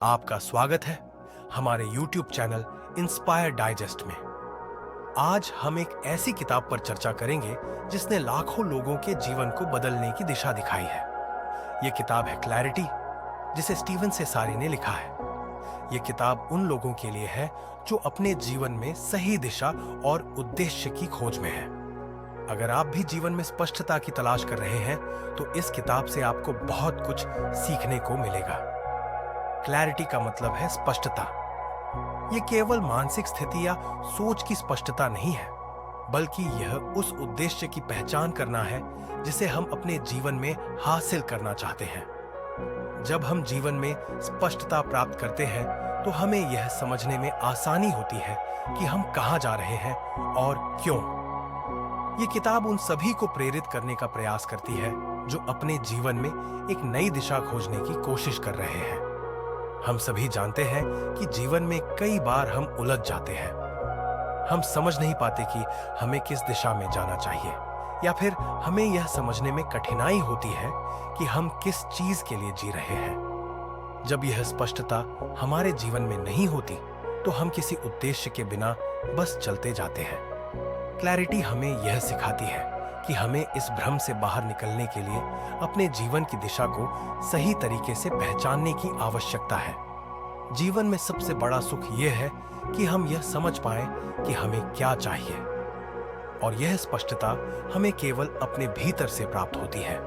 आपका स्वागत है हमारे YouTube चैनल इंस्पायर डाइजेस्ट में। आज हम एक ऐसी किताब पर चर्चा करेंगे जिसने लाखों लोगों के जीवन को बदलने की दिशा दिखाई है। ये किताब है क्लैरिटी, जिसे स्टीवन सेसारी ने लिखा है। ये किताब उन लोगों के लिए है जो अपने जीवन में सही दिशा और उद्देश्य की खोज में है। अगर आप भी जीवन में स्पष्टता की तलाश कर रहे हैं तो इस किताब से आपको बहुत कुछ सीखने को मिलेगा। क्लैरिटी का मतलब है स्पष्टता। यह केवल मानसिक स्थिति या सोच की स्पष्टता नहीं है, बल्कि यह उस उद्देश्य की पहचान करना है जिसे हम अपने जीवन में हासिल करना चाहते हैं। जब हम जीवन में स्पष्टता प्राप्त करते हैं तो हमें यह समझने में आसानी होती है कि हम कहां जा रहे हैं और क्यों। ये किताब उन सभी को प्रेरित करने का प्रयास करती है जो अपने जीवन में एक नई दिशा खोजने की कोशिश कर रहे हैं। हम सभी जानते हैं कि जीवन में कई बार हम उलझ जाते हैं। हम समझ नहीं पाते कि हमें किस दिशा में जाना चाहिए, या फिर हमें यह समझने में कठिनाई होती है कि हम किस चीज के लिए जी रहे हैं। जब यह स्पष्टता हमारे जीवन में नहीं होती तो हम किसी उद्देश्य के बिना बस चलते जाते हैं। क्लैरिटी हमें यह सिखाती है कि हमें इस भ्रम से बाहर निकलने के लिए अपने जीवन की दिशा को सही तरीके से पहचानने की आवश्यकता है। जीवन में सबसे बड़ा सुख यह है कि हम यह समझ पाएं कि हमें क्या चाहिए, और यह स्पष्टता हमें केवल अपने भीतर से प्राप्त होती है।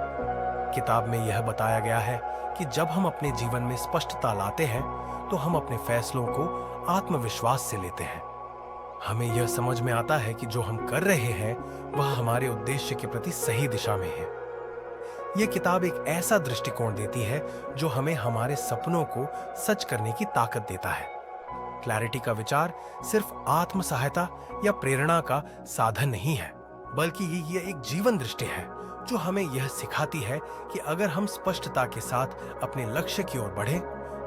किताब में यह बताया गया है कि जब हम अपने जीवन में स्पष्टता लाते हैं तो हम अपने फैसलों को आत्मविश्वास से लेते हैं। हमें यह समझ में आता है कि जो हम कर रहे हैं वह हमारे उद्देश्य के प्रति सही दिशा में है। यह किताब एक ऐसा दृष्टिकोण देती है जो हमें हमारे सपनों को सच करने की ताकत देता है। क्लैरिटी का विचार सिर्फ आत्म सहायता या प्रेरणा का साधन नहीं है, बल्कि यह एक जीवन दृष्टि है जो हमें यह सिखाती है कि अगर हम स्पष्टता के साथ अपने लक्ष्य की ओर बढ़ें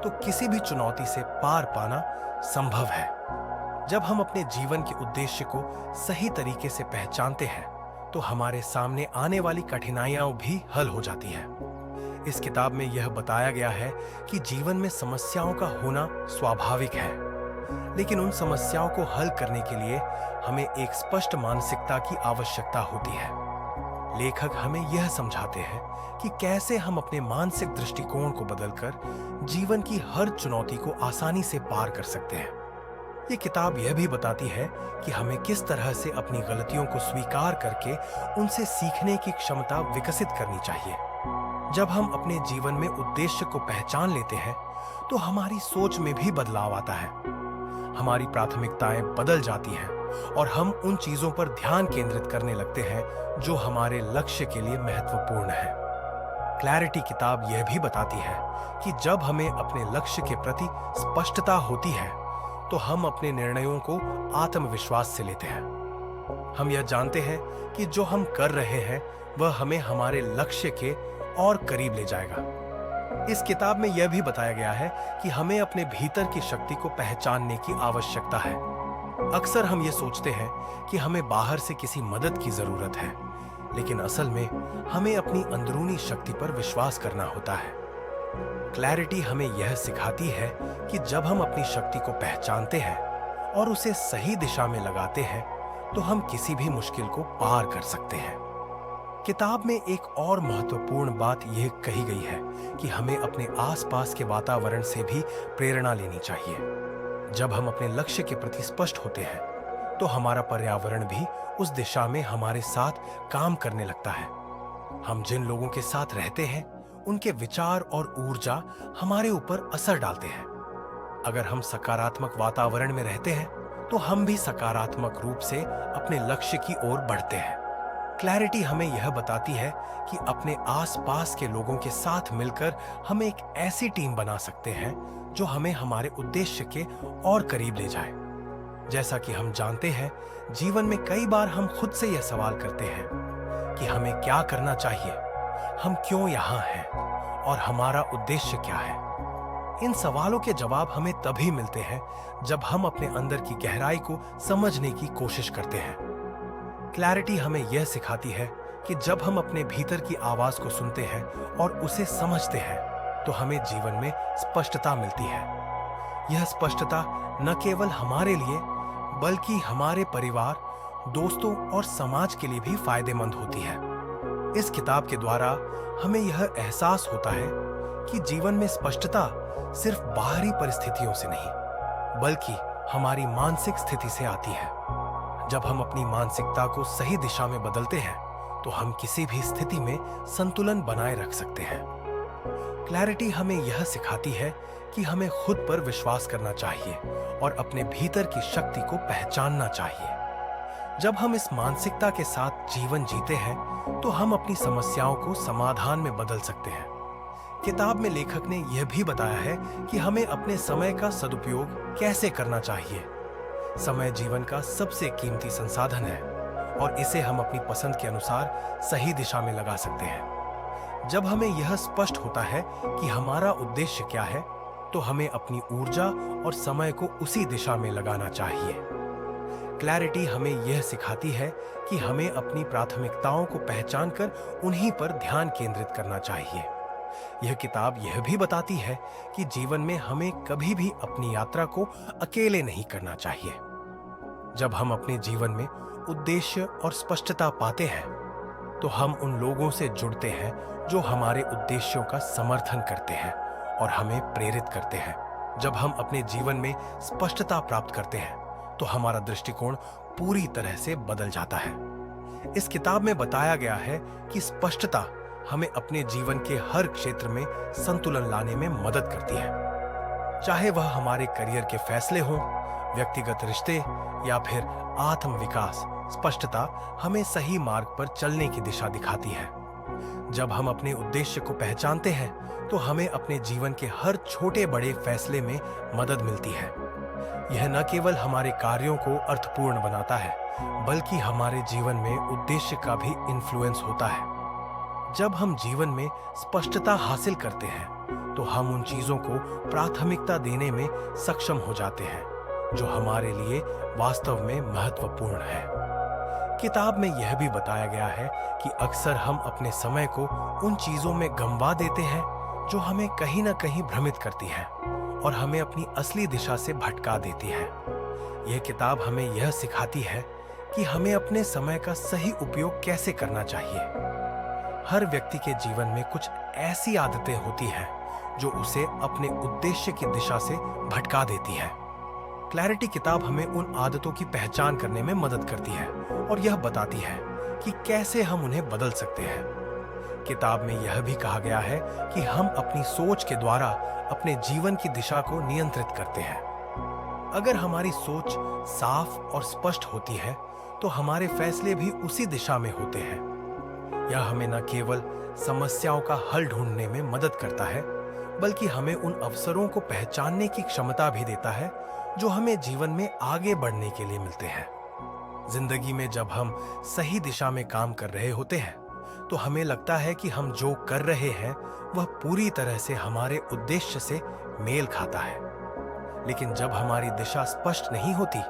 तो किसी भी चुनौती से पार पाना संभव है। जब हम अपने जीवन के उद्देश्य को सही तरीके से पहचानते हैं तो हमारे सामने आने वाली कठिनाइयां भी हल हो जाती हैं। इस किताब में यह बताया गया है कि जीवन में समस्याओं का होना स्वाभाविक है, लेकिन उन समस्याओं को हल करने के लिए हमें एक स्पष्ट मानसिकता की आवश्यकता होती है। लेखक हमें यह समझाते हैं कि कैसे हम अपने मानसिक दृष्टिकोण को बदलकर जीवन की हर चुनौती को आसानी से पार कर सकते हैं। ये किताब यह भी बताती है कि हमें किस तरह से अपनी गलतियों को स्वीकार करके उनसे सीखने की क्षमता विकसित करनी चाहिए। जब हम अपने जीवन में उद्देश्य को पहचान लेते हैं तो हमारी सोच में भी बदलाव आता है। हमारी प्राथमिकताएं बदल जाती हैं और हम उन चीजों पर ध्यान केंद्रित करने लगते हैं जो हमारे लक्ष्य के लिए महत्वपूर्ण है। क्लैरिटी किताब यह भी बताती है कि जब हमें अपने लक्ष्य के प्रति स्पष्टता होती है तो हम अपने निर्णयों को आत्मविश्वास से लेते हैं। हम यह जानते हैं कि जो हम कर रहे हैं वह हमें हमारे लक्ष्य के और करीब ले जाएगा। इस किताब में यह भी बताया गया है कि हमें अपने भीतर की शक्ति को पहचानने की आवश्यकता है। अक्सर हम ये सोचते हैं कि हमें बाहर से किसी मदद की जरूरत है, लेकिन असल में हमें अपनी अंदरूनी शक्ति पर विश्वास करना होता है। क्लैरिटी हमें यह सिखाती है कि जब हम अपनी शक्ति को पहचानते हैं और उसे सही दिशा में लगाते हैं तो हम किसी भी मुश्किल को पार कर सकते हैं। किताब में एक और महत्वपूर्ण बात यह कही गई है कि हमें अपने आसपास के वातावरण से भी प्रेरणा लेनी चाहिए। जब हम अपने लक्ष्य के प्रति स्पष्ट होते हैं तो हमारा पर्यावरण भी उस दिशा में हमारे साथ काम करने लगता है। हम जिन लोगों के साथ रहते हैं उनके विचार और ऊर्जा हमारे ऊपर असर डालते हैं। अगर हम सकारात्मक वातावरण में रहते हैं तो हम भी सकारात्मक रूप से अपने लक्ष्य की ओर बढ़ते हैं। क्लैरिटी हमें यह बताती है कि अपने आसपास के लोगों के साथ मिलकर हम एक ऐसी टीम बना सकते हैं जो हमें हमारे उद्देश्य के और करीब ले जाए। जैसा कि हम जानते हैं, जीवन में कई बार हम खुद से यह सवाल करते हैं कि हमें क्या करना चाहिए, हम क्यों यहाँ हैं और हमारा उद्देश्य क्या है। इन सवालों के जवाब हमें तभी मिलते हैं जब हम अपने अंदर की गहराई को समझने की कोशिश करते हैं। क्लैरिटी हमें यह सिखाती है कि जब हम अपने भीतर की आवाज को सुनते हैं और उसे समझते हैं तो हमें जीवन में स्पष्टता मिलती है। यह स्पष्टता न केवल हमारे लिए बल्कि हमारे परिवार, दोस्तों और समाज के लिए भी फायदेमंद होती है। इस किताब के द्वारा हमें यह एहसास होता है कि जीवन में स्पष्टता सिर्फ बाहरी परिस्थितियों से नहीं बल्कि हमारी मानसिक स्थिति से आती है। जब हम अपनी मानसिकता को सही दिशा में बदलते हैं तो हम किसी भी स्थिति में संतुलन बनाए रख सकते हैं। क्लैरिटी हमें यह सिखाती है कि हमें खुद पर विश्वास करना चाहिए और अपने भीतर की शक्ति को पहचानना चाहिए। जब हम इस मानसिकता के साथ जीवन जीते हैं तो हम अपनी समस्याओं को समाधान में बदल सकते हैं। किताब में लेखक ने यह भी बताया है कि हमें अपने समय का सदुपयोग कैसे करना चाहिए। समय जीवन का सबसे कीमती संसाधन है और इसे हम अपनी पसंद के अनुसार सही दिशा में लगा सकते हैं। जब हमें यह स्पष्ट होता है कि हमारा उद्देश्य क्या है तो हमें अपनी ऊर्जा और समय को उसी दिशा में लगाना चाहिए। क्लैरिटी हमें यह सिखाती है कि हमें अपनी प्राथमिकताओं को पहचानकर उन्हीं पर ध्यान केंद्रित करना चाहिए। यह किताब यह भी बताती है कि जीवन में हमें कभी भी अपनी यात्रा को अकेले नहीं करना चाहिए। जब हम अपने जीवन में उद्देश्य और स्पष्टता पाते हैं तो हम उन लोगों से जुड़ते हैं जो हमारे उद्देश्यों का समर्थन करते हैं और हमें प्रेरित करते हैं। जब हम अपने जीवन में स्पष्टता प्राप्त करते हैं तो हमारा दृष्टिकोण पूरी तरह से बदल जाता है। इस किताब में बताया गया है कि स्पष्टता हमें अपने जीवन के हर क्षेत्र में संतुलन लाने में मदद करती है। चाहे वह हमारे करियर के फैसले हों, व्यक्तिगत रिश्ते या फिर आत्म विकास, स्पष्टता हमें सही मार्ग पर चलने की दिशा दिखाती है। जब हम अपने उद्देश्य को पहचानते हैं तो हमें अपने जीवन के हर छोटे बड़े फैसले में मदद मिलती है। यह न केवल हमारे कार्यों को अर्थपूर्ण बनाता है बल्कि हमारे जीवन में उद्देश्य का भी इन्फ्लुएंस होता है। जब हम जीवन में स्पष्टता हासिल करते हैं तो हम उन चीजों को प्राथमिकता देने में सक्षम हो जाते हैं जो हमारे लिए वास्तव में महत्वपूर्ण है। किताब में यह भी बताया गया है कि अक्सर हम अपने समय को उन चीजों में गंवा देते हैं जो हमें कहीं ना कहीं भ्रमित करती हैं और हमें अपनी असली दिशा से भटका देती है। यह किताब हमें यह सिखाती है कि हमें अपने समय का सही उपयोग कैसे करना चाहिए। हर व्यक्ति के जीवन में कुछ ऐसी आदतें होती हैं जो उसे अपने उद्देश्य की दिशा से भटका देती है। क्लैरिटी किताब हमें उन आदतों की पहचान करने में मदद करती है और यह बताती है कि कैसे हम उन्हें बदल सकते हैं। किताब में यह भी कहा गया है कि हम अपनी सोच के द्वारा अपने जीवन की दिशा को नियंत्रित करते हैं। अगर हमारी सोच साफ और स्पष्ट होती है तो हमारे फैसले भी उसी दिशा में होते हैं। यह हमें न केवल समस्याओं का हल ढूंढने में मदद करता है बल्कि हमें उन अवसरों को पहचानने की क्षमता भी देता है जो हमें जीवन में आगे बढ़ने के लिए मिलते हैं। जिंदगी में जब हम सही दिशा में काम कर रहे होते हैं तो हमें लगता है कि हम जो कर रहे हैं वह पूरी तरह से हमारे उद्देश्य से मेल खाता है। लेकिन जब हमारी दिशा स्पष्ट नहीं होती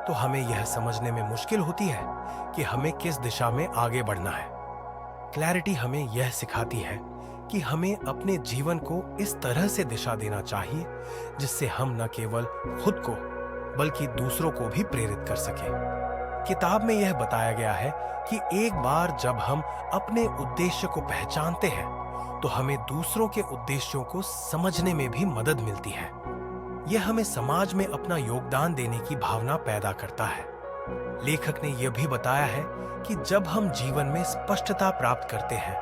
तो हमें यह समझने में मुश्किल होती है कि हमें किस दिशा में आगे बढ़ना है। क्लैरिटी हमें यह सिखाती है कि हमें अपने जीवन को इस तरह से दिशा देना चाहिए जिससे हम न केवल खुद को बल्कि दूसरों को भी प्रेरित कर सकें। किताब में यह बताया गया है कि एक बार जब हम अपने उद्देश्य को पहचानते हैं तो हमें दूसरों के उद्देश्यों को समझने में भी मदद मिलती है। यह हमें समाज में अपना योगदान देने की भावना पैदा करता है। लेखक ने यह भी बताया है कि जब हम जीवन में स्पष्टता प्राप्त करते हैं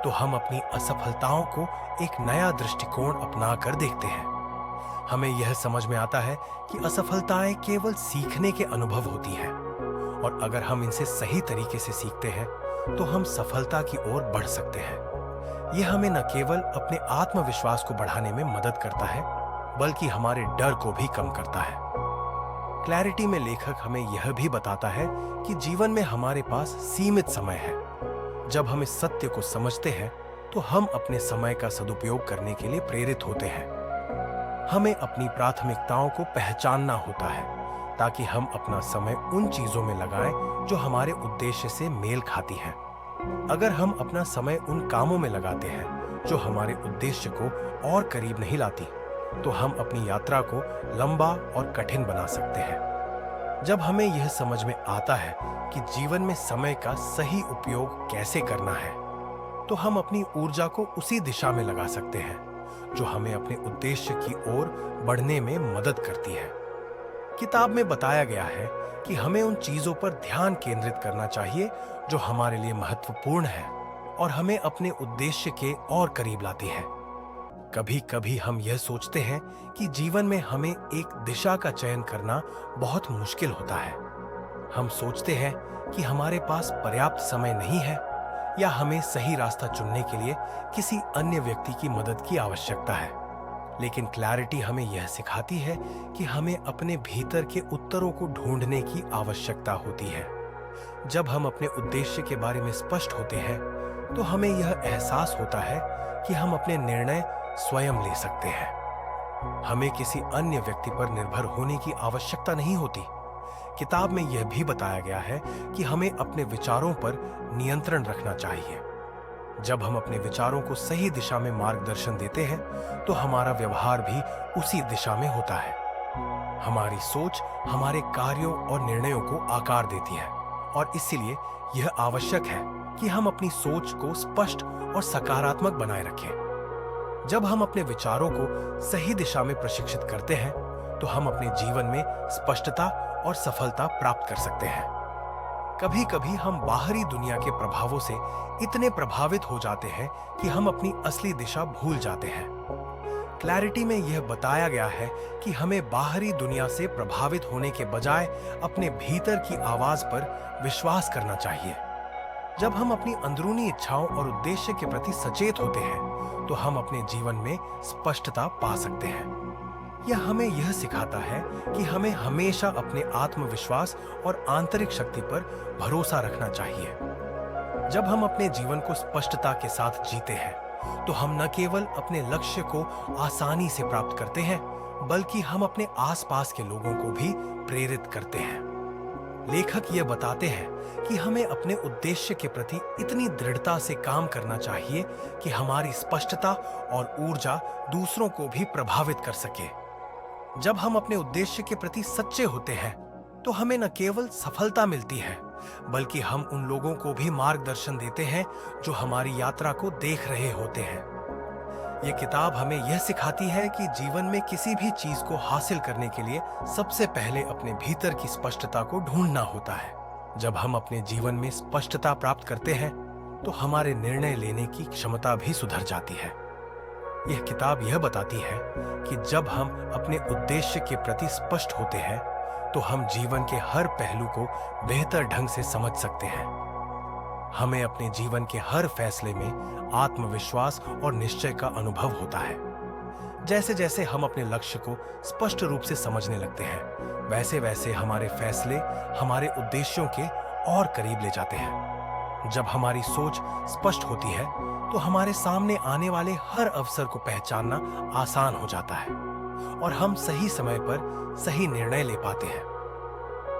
तो हम अपनी असफलताओं को एक नया दृष्टिकोण अपनाकर देखते हैं। हमें यह समझ में आता है कि असफलताएं केवल सीखने के अनुभव होती हैं और अगर हम इनसे सही तरीके से सीखते हैं तो हम सफलता की ओर बढ़ सकते हैं। यह हमें न केवल अपने आत्मविश्वास को बढ़ाने में मदद करता है बल्कि हमारे डर को भी कम करता है। क्लैरिटी में लेखक हमें यह भी बताता है कि जीवन में हमारे पास सीमित समय है। जब हम इस सत्य को समझते हैं तो हम अपने समय का सदुपयोग करने के लिए प्रेरित होते हैं। हमें अपनी प्राथमिकताओं को पहचानना होता है ताकि हम अपना समय उन चीजों में लगाएं जो हमारे उद्देश्य से मेल खाती हैं। अगर हम अपना समय उन कामों में लगाते हैं जो हमारे उद्देश्य को और करीब नहीं लाती, तो हम अपनी यात्रा को लंबा और कठिन बना सकते हैं। जब हमें यह समझ में आता है कि जीवन में समय का सही उपयोग कैसे करना है, तो हम अपनी ऊर्जा को उसी दिशा में लगा सकते हैं जो हमें अपने उद्देश्य की ओर बढ़ने में मदद करती है। किताब में बताया गया है कि हमें उन चीजों पर ध्यान केंद्रित करना चाहिए जो हमारे लिए महत्वपूर्ण है और हमें अपने उद्देश्य के और करीब लाती है। कभी कभी हम यह सोचते हैं कि जीवन में हमें एक दिशा का चयन करना बहुत मुश्किल होता है। हम सोचते हैं कि हमारे पास पर्याप्त समय नहीं है या हमें सही रास्ता चुनने के लिए किसी अन्य व्यक्ति की मदद की आवश्यकता है। लेकिन क्लैरिटी हमें यह सिखाती है कि हमें अपने भीतर के उत्तरों को ढूंढने की आवश्यकता होती है। जब हम अपने उद्देश्य के बारे में स्पष्ट होते हैं, तो हमें यह एहसास होता है कि हम अपने निर्णय स्वयं ले सकते हैं। हमें किसी अन्य व्यक्ति पर निर्भर होने की आवश्यकता नहीं होती। किताब में यह भी बताया गया है कि हमें अपने विचारों पर नियंत्रण रखना चाहिए। जब हम अपने विचारों को सही दिशा में मार्गदर्शन देते हैं, तो हमारा व्यवहार भी उसी दिशा में होता है। हमारी सोच हमारे कार्यों और निर्णयों को आकार देती है और इसीलिए यह आवश्यक है कि हम अपनी सोच को स्पष्ट और सकारात्मक बनाए रखें। जब हम अपने विचारों को सही दिशा में प्रशिक्षित करते हैं, तो हम अपने जीवन में स्पष्टता और सफलता प्राप्त कर सकते हैं। कभी कभी हम बाहरी दुनिया के प्रभावों से इतने प्रभावित हो जाते हैं कि हम अपनी असली दिशा भूल जाते हैं। क्लैरिटी में यह बताया गया है कि हमें बाहरी दुनिया से प्रभावित होने के बजाय अपने भीतर की आवाज पर विश्वास करना चाहिए। जब हम अपनी अंदरूनी इच्छाओं और उद्देश्य के प्रति सचेत होते हैं, तो हम अपने जीवन में स्पष्टता पा सकते हैं। यह हमें यह सिखाता है कि हमें हमेशा अपने आत्मविश्वास और आंतरिक शक्ति पर भरोसा रखना चाहिए। जब हम अपने जीवन को स्पष्टता के साथ जीते हैं, तो हम न केवल अपने लक्ष्य को आसानी से प्राप्त करते हैं, बल्कि हम अपने आसपास के लोगों को भी प्रेरित करते हैं। लेखक यह बताते हैं कि हमें अपने उद्देश्य के प्रति इतनी दृढ़ता से काम करना चाहिए कि हमारी स्पष्टता और ऊर्जा दूसरों को भी प्रभावित कर सके। जब हम अपने उद्देश्य के प्रति सच्चे होते हैं, तो हमें न केवल सफलता मिलती है, बल्कि हम उन लोगों को भी मार्गदर्शन देते हैं जो हमारी यात्रा को देख रहे होते हैं। यह किताब हमें यह सिखाती है कि जीवन में किसी भी चीज को हासिल करने के लिए सबसे पहले अपने भीतर की स्पष्टता को ढूंढना होता है। जब हम अपने जीवन में स्पष्टता प्राप्त करते हैं, तो हमारे निर्णय लेने की क्षमता भी सुधर जाती है। यह किताब यह बताती है कि जब हम अपने उद्देश्य के प्रति स्पष्ट होते हैं, तो हम जीवन के हर पहलू को बेहतर ढंग से समझ सकते हैं। हमें अपने जीवन के हर फैसले में आत्मविश्वास और निश्चय का अनुभव होता है। जैसे जैसे हम अपने लक्ष्य को स्पष्ट रूप से समझने लगते हैं, वैसे वैसे हमारे फैसले हमारे उद्देश्यों के और करीब ले जाते हैं। जब हमारी सोच स्पष्ट होती है, तो हमारे सामने आने वाले हर अवसर को पहचानना आसान हो जाता है और हम सही समय पर सही निर्णय ले पाते हैं।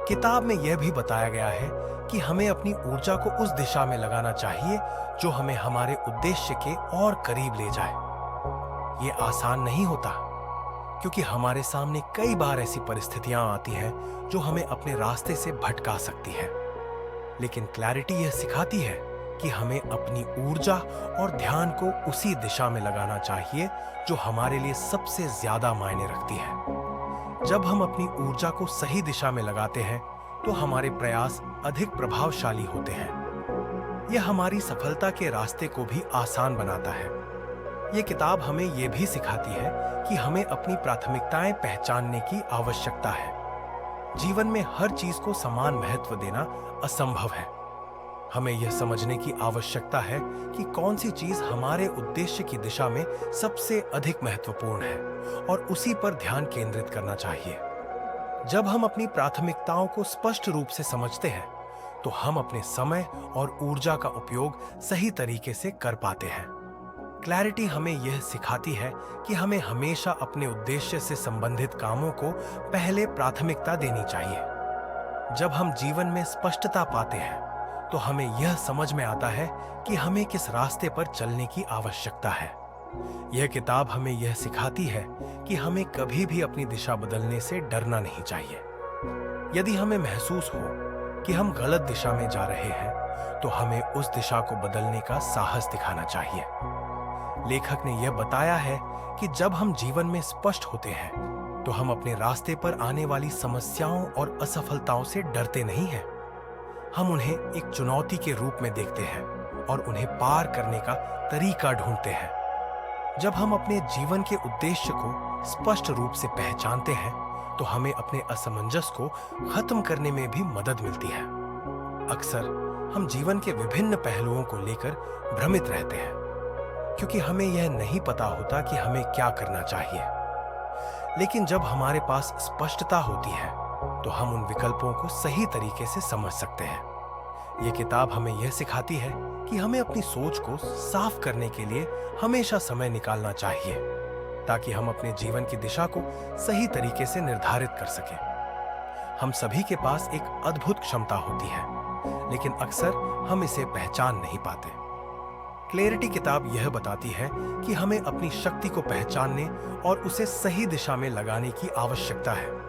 किताब में यह भी बताया गया है कि हमें अपनी ऊर्जा को उस दिशा में लगाना चाहिए जो हमें हमारे उद्देश्य के और करीब ले जाए। ये आसान नहीं होता, क्योंकि हमारे सामने कई बार ऐसी परिस्थितियां आती हैं जो हमें अपने रास्ते से भटका सकती है। लेकिन क्लैरिटी यह सिखाती है कि हमें अपनी ऊर्जा और ध्यान को उसी दिशा में लगाना चाहिए जो हमारे लिए सबसे ज्यादा मायने रखती है। जब हम अपनी ऊर्जा को सही दिशा में लगाते हैं, तो हमारे प्रयास अधिक प्रभावशाली होते हैं। यह हमारी सफलता के रास्ते को भी आसान बनाता है। यह किताब हमें यह भी सिखाती है कि हमें अपनी प्राथमिकताएं पहचानने की आवश्यकता है। जीवन में हर चीज को समान महत्व देना असंभव है। हमें यह समझने की आवश्यकता है कि कौन सी चीज हमारे उद्देश्य की दिशा में सबसे अधिक महत्वपूर्ण है और उसी पर ध्यान केंद्रित करना चाहिए। जब हम अपनी प्राथमिकताओं को स्पष्ट रूप से समझते हैं, तो हम अपने समय और ऊर्जा का उपयोग सही तरीके से कर पाते हैं। क्लैरिटी हमें यह सिखाती है कि हमें हमेशा अपने उद्देश्य से संबंधित कामों को पहले प्राथमिकता देनी चाहिए। जब हम जीवन में स्पष्टता पाते हैं, तो तो हमें यह समझ में आता है कि हमें किस रास्ते पर चलने की आवश्यकता है। यह किताब हमें यह सिखाती है कि हमें कभी भी अपनी दिशा बदलने से डरना नहीं चाहिए। यदि हमें महसूस हो कि हम गलत दिशा में जा रहे हैं, तो हमें उस दिशा को बदलने का साहस दिखाना चाहिए। लेखक ने यह बताया है कि जब हम जीवन में स्पष्ट होते हैं, तो हम अपने रास्ते पर आने वाली समस्याओं और असफलताओं से डरते नहीं हैं। हम उन्हें एक चुनौती के रूप में देखते हैं और उन्हें पार करने का तरीका ढूंढते हैं। जब हम अपने जीवन के उद्देश्य को स्पष्ट रूप से पहचानते हैं, तो हमें अपने असमंजस को खत्म करने में भी मदद मिलती है। अक्सर हम जीवन के विभिन्न पहलुओं को लेकर भ्रमित रहते हैं, क्योंकि हमें यह नहीं पता होता कि हमें क्या करना चाहिए। लेकिन जब हमारे पास स्पष्टता होती है, तो हम उन विकल्पों को सही तरीके से समझ सकते हैं। ये किताब हमें यह सिखाती है कि हमें अपनी सोच को साफ करने के लिए हमेशा समय निकालना चाहिए, ताकि हम अपने जीवन की दिशा को सही तरीके से निर्धारित कर सकें। हम सभी के पास एक अद्भुत क्षमता होती है, लेकिन अक्सर हम इसे पहचान नहीं पाते। क्लैरिटी किताब यह बताती है कि हमें अपनी शक्ति को पहचानने और उसे सही दिशा में लगाने की आवश्यकता है।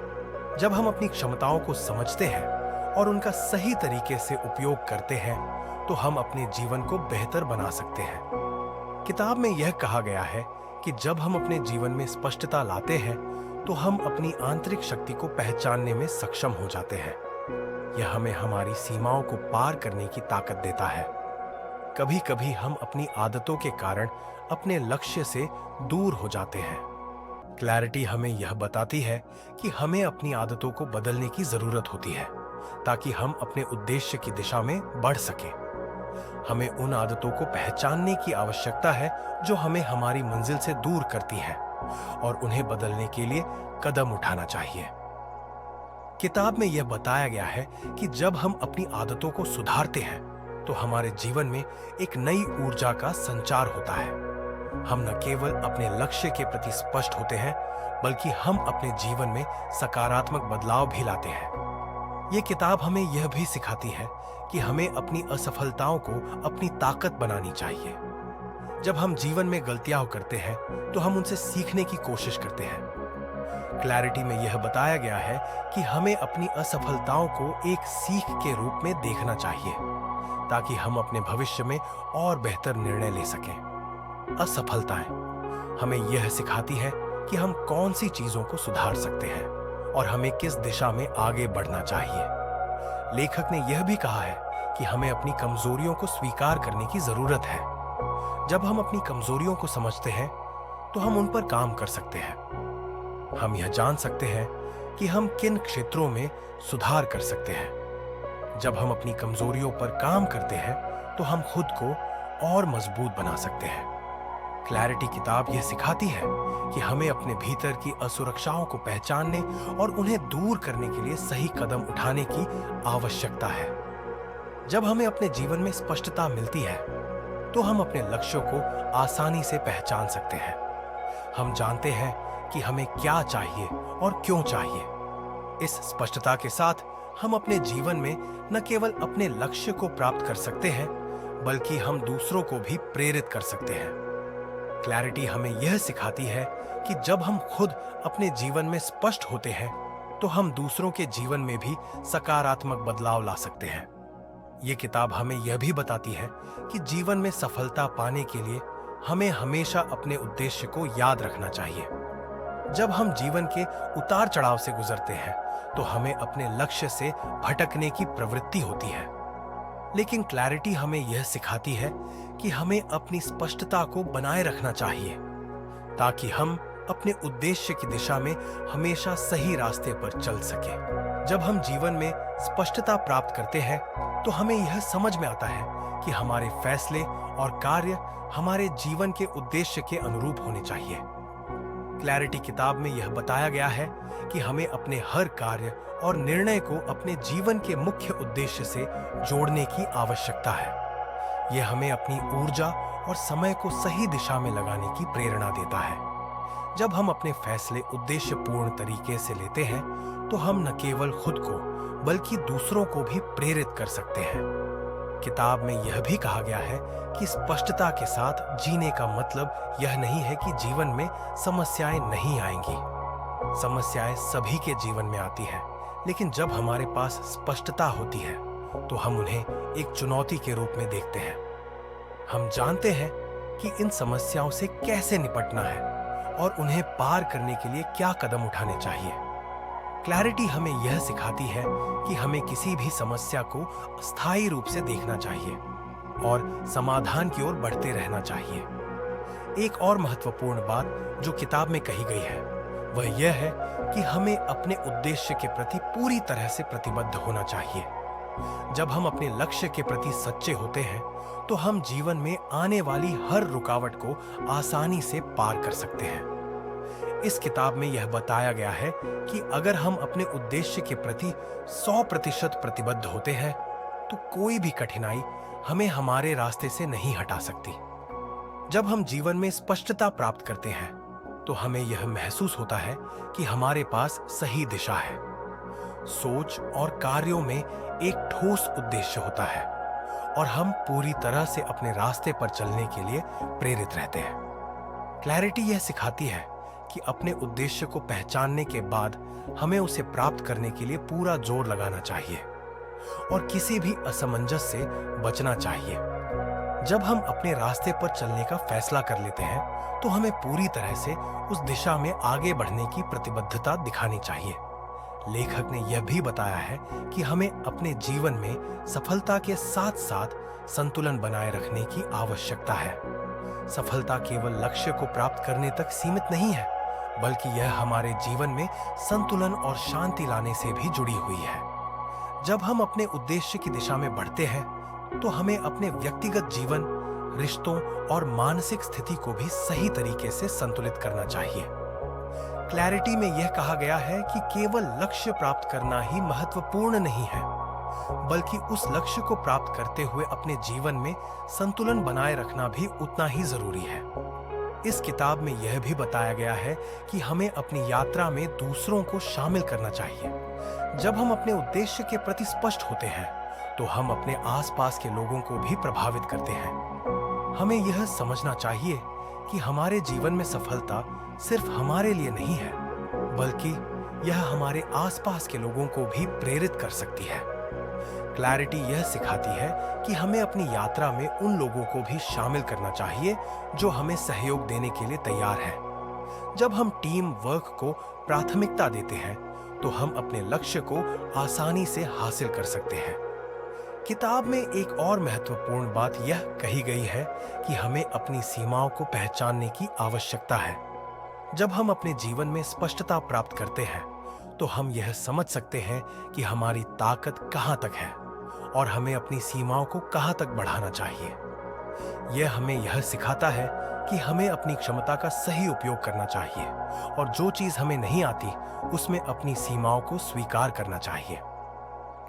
जब हम अपनी क्षमताओं को समझते हैं और उनका सही तरीके से उपयोग करते हैं, तो हम अपने जीवन को बेहतर बना सकते हैं। किताब में यह कहा गया है कि जब हम अपने जीवन में स्पष्टता लाते हैं, तो हम अपनी आंतरिक शक्ति को पहचानने में सक्षम हो जाते हैं। यह हमें हमारी सीमाओं को पार करने की ताकत देता है। कभी कभी हम अपनी आदतों के कारण अपने लक्ष्य से दूर हो जाते हैं। क्लैरिटी हमें यह बताती है कि हमें अपनी आदतों को बदलने की जरूरत होती है, ताकि हम अपने उद्देश्य की दिशा में बढ़ सकें। हमें उन आदतों को पहचानने की आवश्यकता है जो हमें हमारी मंजिल से दूर करती हैं, और उन्हें बदलने के लिए कदम उठाना चाहिए। किताब में यह बताया गया है कि जब हम अपनी आदतों को सुधारते हैं, तो हमारे जीवन में एक नई ऊर्जा का संचार होता है। हम न केवल अपने लक्ष्य के प्रति स्पष्ट होते हैं, बल्कि हम अपने जीवन में सकारात्मक बदलाव भी लाते हैं। ये किताब हमें यह भी सिखाती है कि हमें अपनी असफलताओं को अपनी ताकत बनानी चाहिए। जब हम जीवन में गलतियां करते हैं, तो हम उनसे सीखने की कोशिश करते हैं। क्लैरिटी में यह बताया गया है कि हमें अपनी असफलताओं को एक सीख के रूप में देखना चाहिए, ताकि हम अपने भविष्य में और बेहतर निर्णय ले सकें। असफलताएं हमें यह सिखाती है कि हम कौन सी चीजों को सुधार सकते हैं और हमें किस दिशा में आगे बढ़ना चाहिए। लेखक ने यह भी कहा है कि हमें अपनी कमजोरियों को स्वीकार करने की जरूरत है। जब हम अपनी कमजोरियों को समझते हैं, तो हम उन पर काम कर सकते हैं। हम यह जान सकते हैं कि हम किन क्षेत्रों में सुधार कर सकते हैं। जब हम अपनी कमजोरियों पर काम करते हैं, तो हम खुद को और मजबूत बना सकते हैं। क्लैरिटी किताब यह सिखाती है कि हमें अपने भीतर की असुरक्षाओं को पहचानने और उन्हें दूर करने के लिए सही कदम उठाने की आवश्यकता है। जब हमें अपने जीवन में स्पष्टता मिलती है, तो हम अपने लक्ष्यों को आसानी से पहचान सकते हैं। हम जानते हैं कि हमें क्या चाहिए और क्यों चाहिए। इस स्पष्टता के साथ हम अपने जीवन में न केवल अपने लक्ष्य को प्राप्त कर सकते हैं, बल्कि हम दूसरों को भी प्रेरित कर सकते हैं। क्लैरिटी हमें यह सिखाती है कि जब हम खुद अपने जीवन में स्पष्ट होते हैं, तो हम दूसरों के जीवन में भी सकारात्मक बदलाव ला सकते हैं। ये किताब हमें यह भी बताती है कि जीवन में सफलता पाने के लिए हमें हमेशा अपने उद्देश्य को याद रखना चाहिए। जब हम जीवन के उतार चढ़ाव से गुजरते हैं, तो हमें अपने लक्ष्य से भटकने की प्रवृत्ति होती है। लेकिन क्लैरिटी हमें यह सिखाती है कि हमें अपनी स्पष्टता को बनाए रखना चाहिए, ताकि हम अपने उद्देश्य की दिशा में हमेशा सही रास्ते पर चल सके। जब हम जीवन में स्पष्टता प्राप्त करते हैं, तो हमें यह समझ में आता है कि हमारे फैसले और कार्य हमारे जीवन के उद्देश्य के अनुरूप होने चाहिए। क्लैरिटी किताब में यह बताया गया है कि हमें अपने हर कार्य और निर्णय को अपने जीवन के मुख्य उद्देश्य से जोड़ने की आवश्यकता है। यह हमें अपनी ऊर्जा और समय को सही दिशा में लगाने की प्रेरणा देता है। जब हम अपने फैसले उद्देश्यपूर्ण तरीके से लेते हैं, तो हम न केवल खुद को बल्कि दूसरों को भी प्रेरित कर सकते हैं। किताब में यह भी कहा गया है कि स्पष्टता के साथ जीने का मतलब यह नहीं है कि जीवन में समस्याएं नहीं आएंगी। समस्याएं सभी के जीवन में आती हैं, लेकिन जब हमारे पास स्पष्टता होती है तो हम उन्हें एक चुनौती के रूप में देखते हैं। हम जानते हैं कि इन समस्याओं से कैसे निपटना है और उन्हें पार करने के लिए क्या कदम उठाने चाहिए। क्लैरिटी हमें यह सिखाती है कि हमें किसी भी समस्या को स्थायी रूप से देखना चाहिए और समाधान की ओर बढ़ते रहना चाहिए। एक और महत्वपूर्ण बात जो किताब में कही गई है वह यह है कि हमें अपने उद्देश्य के प्रति पूरी तरह से प्रतिबद्ध होना चाहिए। जब हम अपने लक्ष्य के प्रति सच्चे होते हैं तो हम जीवन में आने वाली हर रुकावट को आसानी से पार कर सकते हैं। इस किताब में यह बताया गया है कि अगर हम अपने उद्देश्य के प्रति 100% प्रतिबद्ध होते हैं तो कोई भी कठिनाई हमें हमारे रास्ते से नहीं हटा सकती। जब हम जीवन में स्पष्टता प्राप्त करते हैं तो हमें यह महसूस होता है कि हमारे पास सही दिशा है। सोच और कार्यों में एक ठोस उद्देश्य होता है और हम पूरी तरह से अपने रास्ते पर चलने के लिए प्रेरित रहते हैं। क्लैरिटी यह सिखाती है कि अपने उद्देश्य को पहचानने के बाद हमें उसे प्राप्त करने के लिए पूरा जोर लगाना चाहिए और किसी भी असमंजस से बचना चाहिए। जब हम अपने रास्ते पर चलने का फैसला कर लेते हैं तो हमें पूरी तरह से उस दिशा में आगे बढ़ने की प्रतिबद्धता दिखानी चाहिए। लेखक ने यह भी बताया है कि हमें अपने जीवन में सफलता के साथ साथ संतुलन बनाए रखने की आवश्यकता है। सफलता केवल लक्ष्य को प्राप्त करने तक सीमित नहीं है, बल्कि यह हमारे जीवन में संतुलन और शांति लाने से भी जुड़ी हुई है। जब हम अपने उद्देश्य की दिशा में बढ़ते हैं तो हमें अपने व्यक्तिगत जीवन, रिश्तों और मानसिक स्थिति को भी सही तरीके से संतुलित करना चाहिए। क्लैरिटी में यह कहा गया है कि केवल लक्ष्य प्राप्त करना ही महत्वपूर्ण नहीं है, बल्कि उस लक्ष्य को प्राप्त करते हुए अपने जीवन में संतुलन बनाए रखना भी उतना ही जरूरी है। इस किताब में यह भी बताया गया है कि हमें अपनी यात्रा में दूसरों को शामिल करना चाहिए। जब हम अपने उद्देश्य के प्रति स्पष्ट होते हैं तो हम अपने आसपास के लोगों को भी प्रभावित करते हैं। हमें यह समझना चाहिए कि हमारे जीवन में सफलता सिर्फ हमारे लिए नहीं है, बल्कि यह हमारे आसपास के लोगों को भी प्रेरित कर सकती है। क्लैरिटी यह सिखाती है कि हमें अपनी यात्रा में उन लोगों को भी शामिल करना चाहिए जो हमें सहयोग देने के लिए तैयार है। जब हम टीम वर्क को प्राथमिकता देते हैं तो हम अपने लक्ष्य को आसानी से हासिल कर सकते हैं। किताब में एक और महत्वपूर्ण बात यह कही गई है कि हमें अपनी सीमाओं को पहचानने की आवश्यकता है। जब हम अपने जीवन में स्पष्टता प्राप्त करते हैं तो हम यह समझ सकते हैं कि हमारी ताकत कहां तक है और हमें अपनी सीमाओं को कहां तक बढ़ाना चाहिए। यह हमें यह सिखाता है कि हमें अपनी क्षमता का सही उपयोग करना चाहिए और जो चीज हमें नहीं आती उसमें अपनी सीमाओं को स्वीकार करना चाहिए।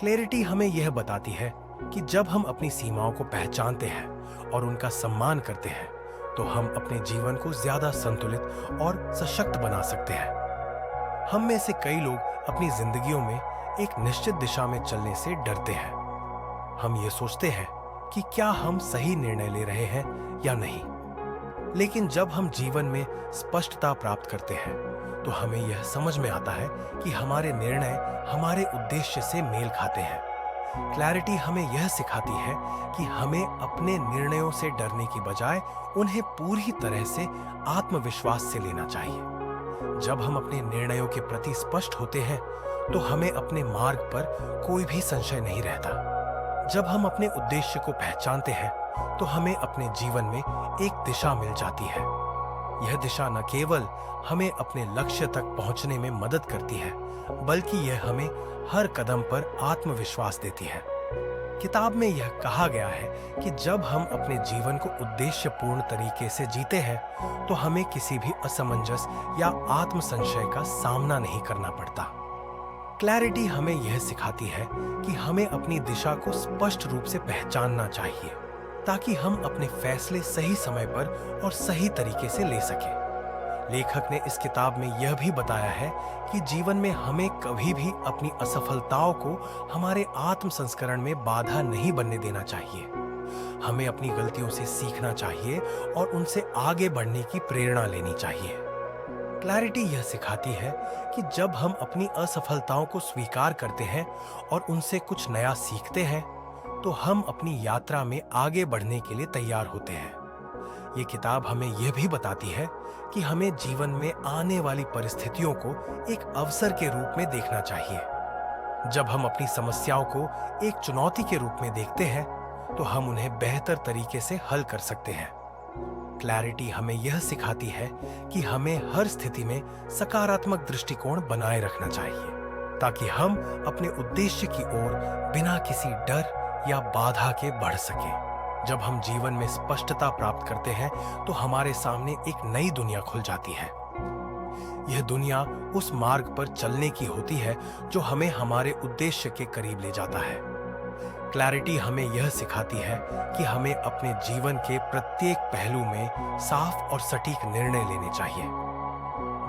क्लैरिटी हमें यह बताती है कि जब हम अपनी सीमाओं को पहचानते हैं और उनका सम्मान करते हैं तो हम अपने जीवन को ज्यादा संतुलित और सशक्त बना सकते हैं। हम में से कई लोग अपनी जिंदगियों में एक निश्चित दिशा में चलने से डरते हैं। हम ये सोचते हैं कि क्या हम सही निर्णय ले रहे हैं या नहीं। लेकिन जब हम जीवन में स्पष्टता प्राप्त करते हैं तो हमें यह समझ में आता है कि हमारे निर्णय हमारे उद्देश्य से मेल खाते हैं। क्लैरिटी हमें यह सिखाती है कि हमें अपने निर्णयों से डरने की बजाय उन्हें पूरी तरह से आत्मविश्वास से लेना चाहिए। जब हम अपने निर्णयों के प्रति स्पष्ट होते हैं तो हमें अपने मार्ग पर कोई भी संशय नहीं रहता। जब हम अपने उद्देश्य को पहचानते हैं तो हमें अपने जीवन में एक दिशा मिल जाती है। यह दिशा न केवल हमें अपने लक्ष्य तक पहुंचने में मदद करती है, बल्कि यह हमें हर कदम पर आत्मविश्वास देती है। किताब में यह कहा गया है कि जब हम अपने जीवन को उद्देश्यपूर्ण तरीके से जीते हैं तो हमें किसी भी असमंजस या आत्म संशय का सामना नहीं करना पड़ता। क्लैरिटी हमें यह सिखाती है कि हमें अपनी दिशा को स्पष्ट रूप से पहचानना चाहिए ताकि हम अपने फैसले सही समय पर और सही तरीके से ले सकें। लेखक ने इस किताब में यह भी बताया है कि जीवन में हमें कभी भी अपनी असफलताओं को हमारे आत्म संस्करण में बाधा नहीं बनने देना चाहिए। हमें अपनी गलतियों से सीखना चाहिए और उनसे आगे बढ़ने की प्रेरणा लेनी चाहिए। क्लैरिटी यह सिखाती है कि जब हम अपनी असफलताओं को स्वीकार करते हैं और उनसे कुछ नया सीखते हैं, तो हम अपनी यात्रा में आगे बढ़ने के लिए तैयार होते हैं। ये किताब हमें यह भी बताती है कि हमें जीवन में आने वाली परिस्थितियों को एक अवसर के रूप में देखना चाहिए। जब हम अपनी समस्याओं को एक चुनौती के रूप में देखते हैं, तो हम उन्हें बेहतर तरीके से हल कर सकते हैं। क्लैरिटी हमें यह सिखाती है कि हमें हर स्थिति में सकारात्मक दृष्टिकोण बनाए रखना चाहिए, ताकि हम अपने उद्देश्य की ओर बिना किसी डर या बाधा के बढ़ सकें। जब हम जीवन में स्पष्टता प्राप्त करते हैं, तो हमारे सामने एक नई दुनिया खुल जाती है। यह दुनिया उस मार्ग पर चलने की होती है जो हमें हमारे उद्देश्य के करीब ले जाता है। क्लैरिटी हमें यह सिखाती है कि हमें अपने जीवन के प्रत्येक पहलू में साफ और सटीक निर्णय लेने चाहिए।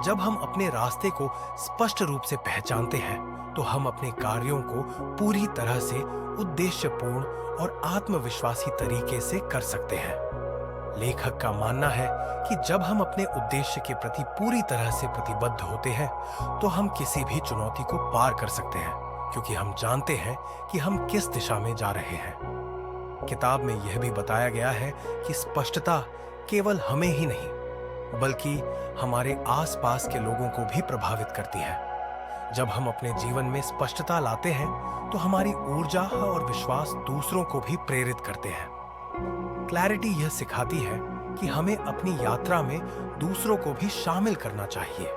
जब हम अपने रास्ते को स्पष्ट रूप से पहचानते हैं, तो हम अपने कार्यों को पूरी तरह से उद्देश्यपूर्ण और आत्मविश्वासी तरीके से कर सकते हैं। लेखक का मानना है कि जब हम अपने उद्देश्य के प्रति पूरी तरह से प्रतिबद्ध होते हैं, तो हम किसी भी चुनौती को पार कर सकते हैं, क्योंकि हम जानते हैं कि हम किस दिशा में जा रहे हैं। किताब में यह भी बताया गया है कि स्पष्टता केवल हमें ही नहीं, बल्कि हमारे आसपास के लोगों को भी प्रभावित करती है। जब हम अपने जीवन में स्पष्टता लाते हैं, तो हमारी ऊर्जा और विश्वास दूसरों को भी प्रेरित करते हैं। क्लैरिटी यह सिखाती है कि हमें अपनी यात्रा में दूसरों को भी शामिल करना चाहिए।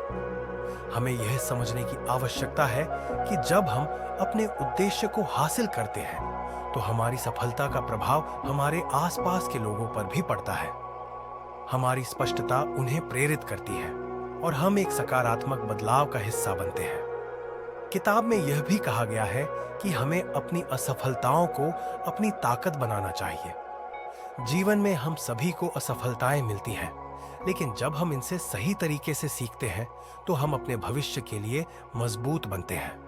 हमें यह समझने की आवश्यकता है कि जब हम अपने उद्देश्य को हासिल करते हैं, तो हमारी सफलता का प्रभाव हमारे आसपास के लोगों पर भी पड़ता है। हमारी स्पष्टता उन्हें प्रेरित करती है और हम एक सकारात्मक बदलाव का हिस्सा बनते हैं। किताब में यह भी कहा गया है कि हमें अपनी असफलताओं को अपनी ताकत बनाना चाहिए। जीवन में हम सभी को असफलताएं मिलती हैं, लेकिन जब हम इनसे सही तरीके से सीखते हैं, तो हम अपने भविष्य के लिए मजबूत बनते हैं।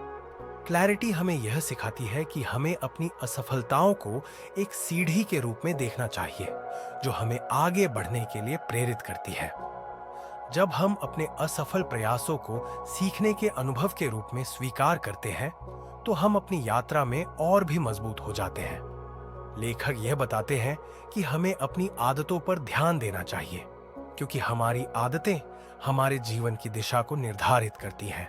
क्लैरिटी हमें यह सिखाती है कि हमें अपनी असफलताओं को एक सीढ़ी के रूप में देखना चाहिए, जो हमें आगे बढ़ने के लिए प्रेरित करती है। जब हम अपने असफल प्रयासों को सीखने के अनुभव के रूप में स्वीकार करते हैं, तो हम अपनी यात्रा में और भी मजबूत हो जाते हैं। लेखक यह बताते हैं कि हमें अपनी आदतों पर ध्यान देना चाहिए, क्योंकि हमारी आदतें हमारे जीवन की दिशा को निर्धारित करती हैं।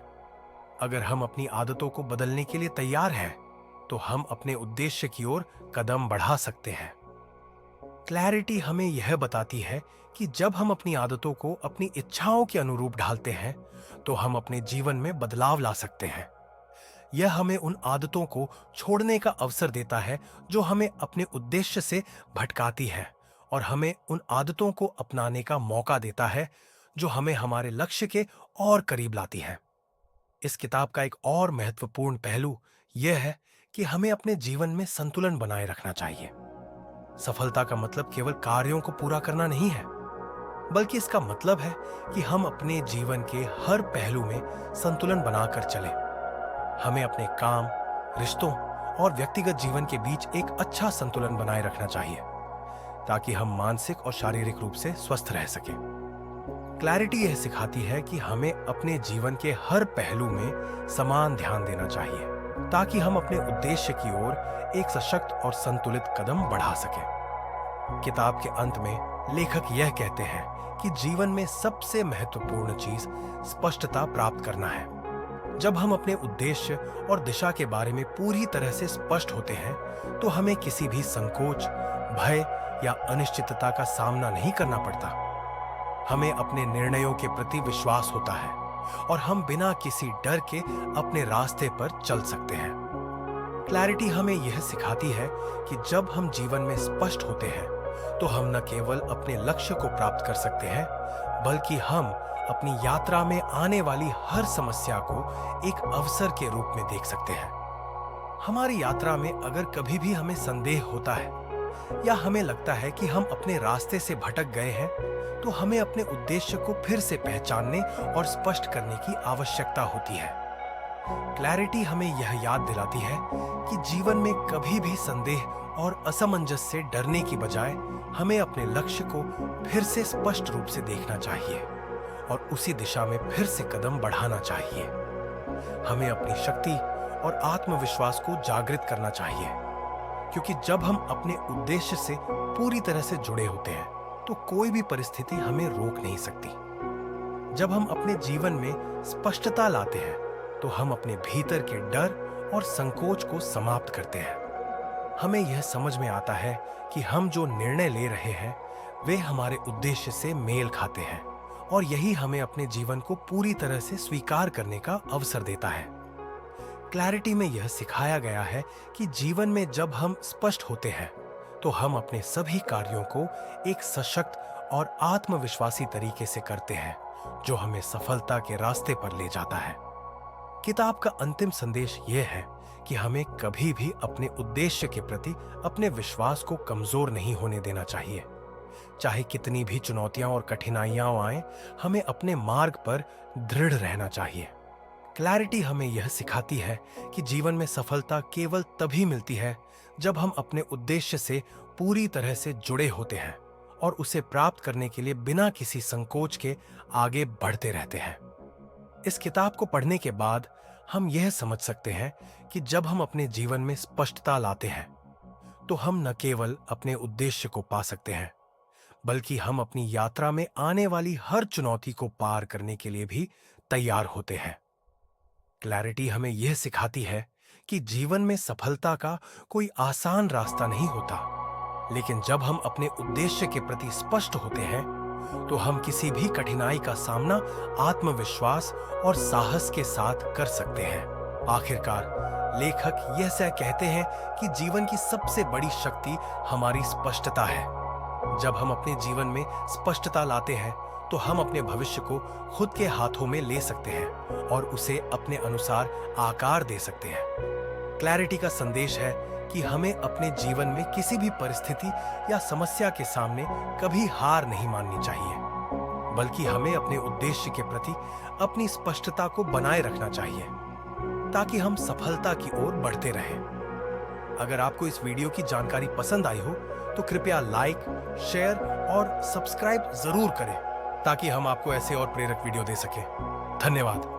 अगर हम अपनी आदतों को बदलने के लिए तैयार हैं, तो हम अपने उद्देश्य की ओर कदम बढ़ा सकते हैं। क्लैरिटी हमें यह बताती है कि जब हम अपनी आदतों को अपनी इच्छाओं के अनुरूप ढालते हैं, तो हम अपने जीवन में बदलाव ला सकते हैं। यह हमें उन आदतों को छोड़ने का अवसर देता है जो हमें अपने उद्देश्य से भटकाती है, और हमें उन आदतों को अपनाने का मौका देता है जो हमें हमारे लक्ष्य के और करीब लाती हैं। इस किताब का एक और महत्वपूर्ण पहलू यह है कि हमें अपने जीवन में संतुलन बनाए रखना चाहिए। सफलता का मतलब केवल कार्यों को पूरा करना नहीं है, बल्कि इसका मतलब है कि हम अपने जीवन के हर पहलू में संतुलन बनाकर चलें। हमें अपने काम, रिश्तों और व्यक्तिगत जीवन के बीच एक अच्छा संतुलन बनाए रखना चाहिए, ताकि हम मानसिक और शारीरिक रूप से स्वस्थ रह सकें। क्लैरिटी यह सिखाती है कि हमें अपने जीवन के हर पहलू में समान ध्यान देना चाहिए, ताकि हम अपने उद्देश्य की ओर एक सशक्त और संतुलित कदम बढ़ा सकें। किताब के अंत में लेखक यह कहते हैं कि जीवन में सबसे महत्वपूर्ण चीज स्पष्टता प्राप्त करना है। जब हम अपने उद्देश्य और दिशा के बारे में पूरी तरह से स्पष्ट होते हैं, तो हमें किसी भी संकोच, भय या अनिश्चितता का सामना नहीं करना पड़ता। हमें अपने निर्णयों के प्रति विश्वास होता है और हम बिना किसी डर के अपने रास्ते पर चल सकते हैं। क्लैरिटी हमें यह सिखाती है कि जब हम जीवन में स्पष्ट होते हैं, तो हम न केवल अपने लक्ष्य को प्राप्त कर सकते हैं, बल्कि हम अपनी यात्रा में आने वाली हर समस्या को एक अवसर के रूप में देख सकते हैं। हमारी यात्रा में अगर कभी भी हमें संदेह होता है या हमें लगता है कि हम अपने रास्ते से भटक गए हैं, तो हमें अपने उद्देश्य को फिर से पहचानने और स्पष्ट करने की आवश्यकता होती है। क्लैरिटी हमें यह याद दिलाती है कि जीवन में कभी भी संदेह और असमंजस से डरने की बजाय हमें अपने लक्ष्य को फिर से स्पष्ट रूप से देखना चाहिए और उसी दिशा में फिर से कदम बढ़ाना चाहिए। हमें अपनी शक्ति और आत्मविश्वास को जागृत करना चाहिए, क्योंकि जब हम अपने उद्देश्य से पूरी तरह से जुड़े होते हैं तो कोई भी परिस्थिति हमें रोक नहीं सकती। जब हम अपने जीवन में स्पष्टता लाते हैं तो हम अपने भीतर के डर और संकोच को समाप्त करते हैं। हमें यह समझ में आता है कि हम जो निर्णय ले रहे हैं वे हमारे उद्देश्य से मेल खाते हैं और यही हमें अपने जीवन को पूरी तरह से स्वीकार करने का अवसर देता है। क्लैरिटी में यह सिखाया गया है कि जीवन में जब हम स्पष्ट होते हैं तो हम अपने सभी कार्यों को एक सशक्त और आत्मविश्वासी तरीके से करते हैं, जो हमें सफलता के रास्ते पर ले जाता है। किताब का अंतिम संदेश यह है कि हमें कभी भी अपने उद्देश्य के प्रति अपने विश्वास को कमजोर नहीं होने देना चाहिए। चाहे कितनी भी चुनौतियां और कठिनाइयां आएं, हमें अपने मार्ग पर दृढ़ रहना चाहिए। क्लैरिटी हमें यह सिखाती है कि जीवन में सफलता केवल तभी मिलती है जब हम अपने उद्देश्य से पूरी तरह से जुड़े होते हैं और उसे प्राप्त करने के लिए बिना किसी संकोच के आगे बढ़ते रहते हैं। इस किताब को पढ़ने के बाद हम यह समझ सकते हैं कि जब हम अपने जीवन में स्पष्टता लाते हैं तो हम न केवल अपने उद्देश्य को पा सकते हैं, बल्कि हम अपनी यात्रा में आने वाली हर चुनौती को पार करने के लिए भी तैयार होते हैं। क्लैरिटी हमें यह सिखाती है कि जीवन में सफलता का कोई आसान रास्ता नहीं होता, लेकिन जब हम अपने उद्देश्य के प्रति स्पष्ट होते हैं तो हम किसी भी कठिनाई का सामना आत्मविश्वास और साहस के साथ कर सकते हैं। आखिरकार लेखक यह कहते हैं कि जीवन की सबसे बड़ी शक्ति हमारी स्पष्टता है। जब हम अपने जीवन में स्पष्टता लाते हैं तो हम अपने भविष्य को खुद के हाथों में ले सकते हैं और उसे अपने अनुसार आकार दे सकते हैं। क्लैरिटी का संदेश है कि हमें अपने जीवन में किसी भी परिस्थिति या समस्या के सामने कभी हार नहीं माननी चाहिए, बल्कि हमें अपने उद्देश्य के प्रति अपनी स्पष्टता को बनाए रखना चाहिए ताकि हम सफलता की ओर बढ़ते रहें। अगर आपको इस वीडियो की जानकारी पसंद आई हो तो कृपया लाइक, शेयर और सब्सक्राइब जरूर करें ताकि हम आपको ऐसे और प्रेरक वीडियो दे सकें। धन्यवाद।